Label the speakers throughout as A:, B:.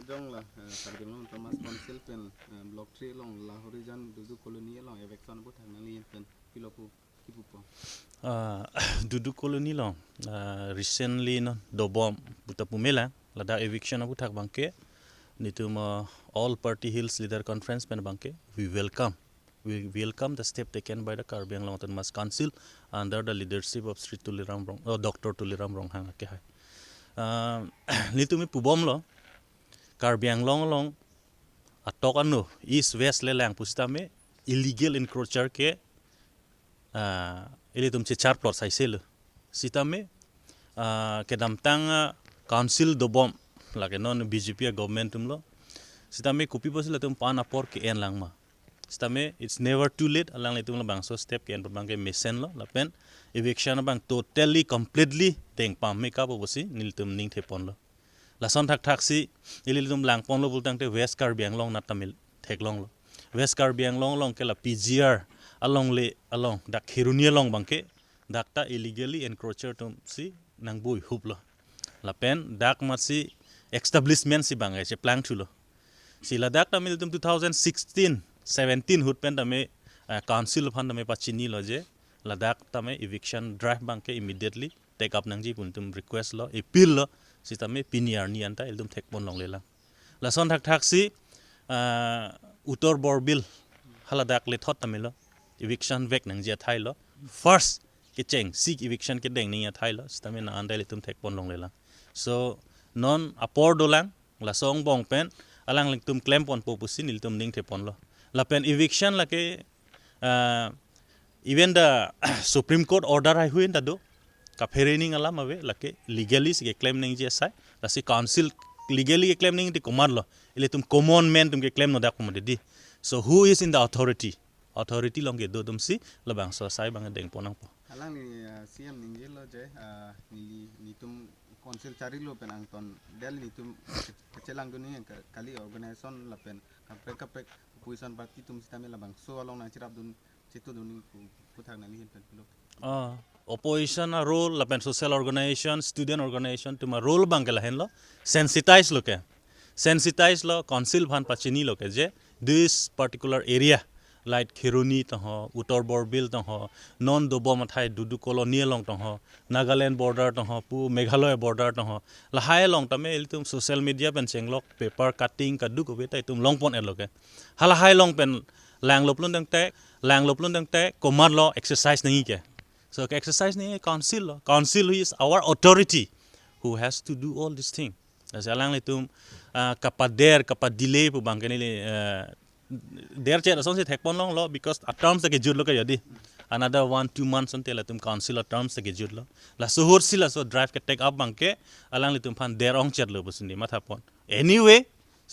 A: jong la Kargilong Thomas Council pen block 3 long la horizon dudu colony long evection bu thang nali pen kilopu kipupo
B: dudu colony long recently no dobom butapumela la da eviction bu thak bangke nitum all party hills leader conference pen bangke we welcome the step taken by the Karbi Anglong Thomas Council under the leadership of Sri Tuliram Rong Dr. Tuliram Rong hang ke hai nitumi pubom lo Karbi Anglong long atok anu east west le lang pustame illegal encroacher ke ili tum char plot sai sel sitame ke damtang council dobom lage non BJP government tum lo sitame kopi posil tum pan apor ke en lang ma sitame it's never too late alang le tum lo bang so step ke en bang ke mesen lo lapen eviction bang totally completely teng pam make up bosi nil tum ning thepon lo lason thak thak si ili tum lang pon lo bultang te west Karbi Anglong na tamil theklong lo west Karbi Anglong long ke la PGR along dak khiruni along bangke dakta illegally encroacher tum si nang bui huplo lapen dak masi establishment si bangai che plan thulo sila dak tamil tum 2016 17 hut pen tame council phan tame pachini lo je ladak tame eviction drive bangke immediately take up nangji pun tum request lo appeal lo si tame piniar ni anta eldum thekpon long lela lason thak thak si utor borbil haladak le thot tamilo eviction vek nang jia thai lo first ke cheng sik eviction ke deng ni ya thai lo stame na andai le tum thekpon long lela so non apor dolang la song bong pen alang ling tum claim pon popusin il tum ning thepon lo la pen eviction la ke even the Supreme Court order ai huin da do ka ferening ala mave la ke legally ke claim ning jia sai la si council legally ke claim ning ti komar lo ile tum common man tum ke claim no da komode di so who is in the authority long ke do tum si labang so sai bang deng ponang po
A: alang ni CM ningje lo je ni tum council cari lo pen angton del ni tum kecelang dunia kali organization la pen kapek puisan parti tum sistem la bang so along na cirap dun situ dun puthak nali pen lo
B: opposition a role la pen social organization student organization tum role bang ke la hen lo sensitize lo council bhan pachini lo ke je this particular area like Khiruni taho Uttor Borbil taho non dobom thai dudu colony long taho Nagaland border taho pu Meghalaya border taho la hai long tame tum social media pen chenglok paper cutting kadu ko betai tum long pon eloke hala hai long pen lang loplun dang te komar lo exercise nahi ke so exercise nahi council who is our authority who has to do all this thing asalang le tum kapader delay pu bangkani le there che asong se thekpon long lo because a terms ke jud lo ke yadi another 1-2 months until tum council terms ke jud lo la sohor sila so drive ke take up bangke alang le tum phan der ong chet lo busini matha pon anyway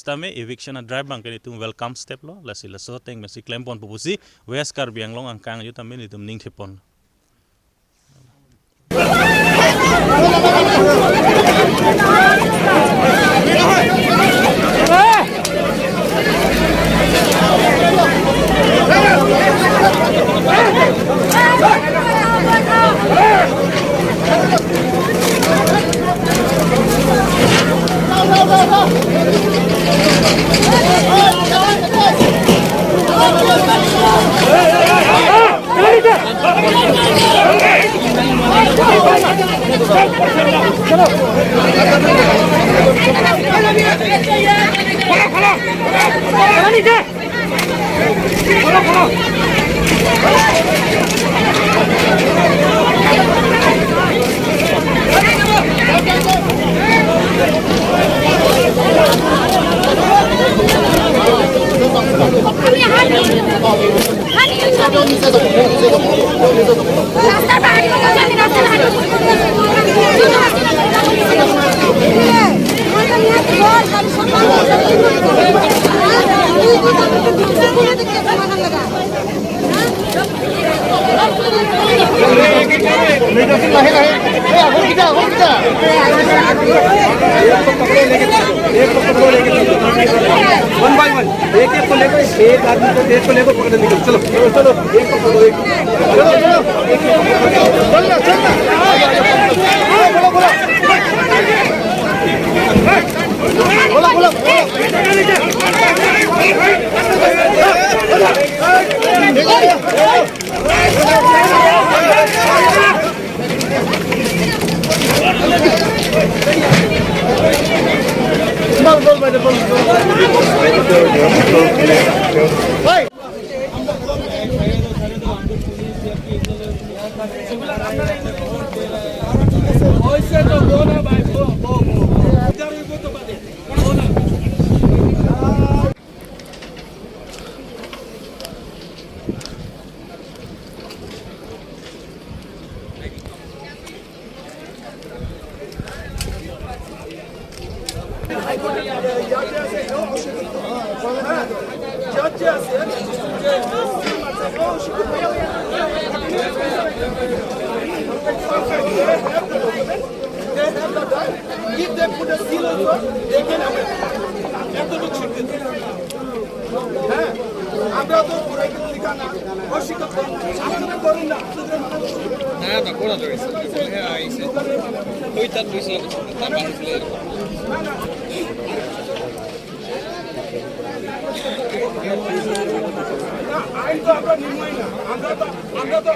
B: stame eviction drive bangke tum welcome step lo la sila so teng me si claim pon pusi west Karbi Anglong angkang yu tamen tum ning thepon
C: one by one एक को लेकर एक आदमी को एक को लेकर पकड़ निकल चलो एक को पकड़ो बोलो If they put a seal on it, they can have it. Everything chicken. আমরা তো পুরাই কিন্তু লিখা না অশিক্ষিত আমরা করুন না
D: না না কোনা রয়েছে হ্যাঁ আইছে ওই তার দুই ছিল তার বাড়ি ছিল
C: না আইন তো আমরা নির্ণয় না আমরা তো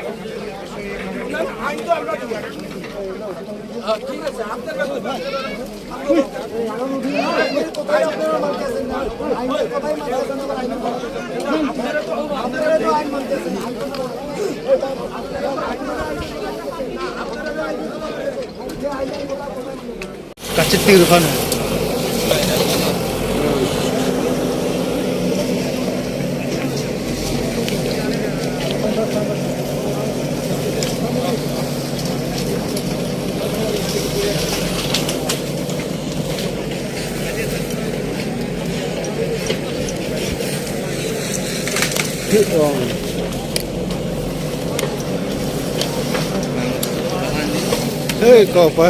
C: না আইন তো আমরা ঠিক আছে আপনার কোথায় আপনারা মানতেছেন না আইনের কোথায় মানতেছেন না আপনারা তো আইন মানতেছেন
E: কাছের থেকে দোকান Hey, kau apa?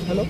C: হ্যালো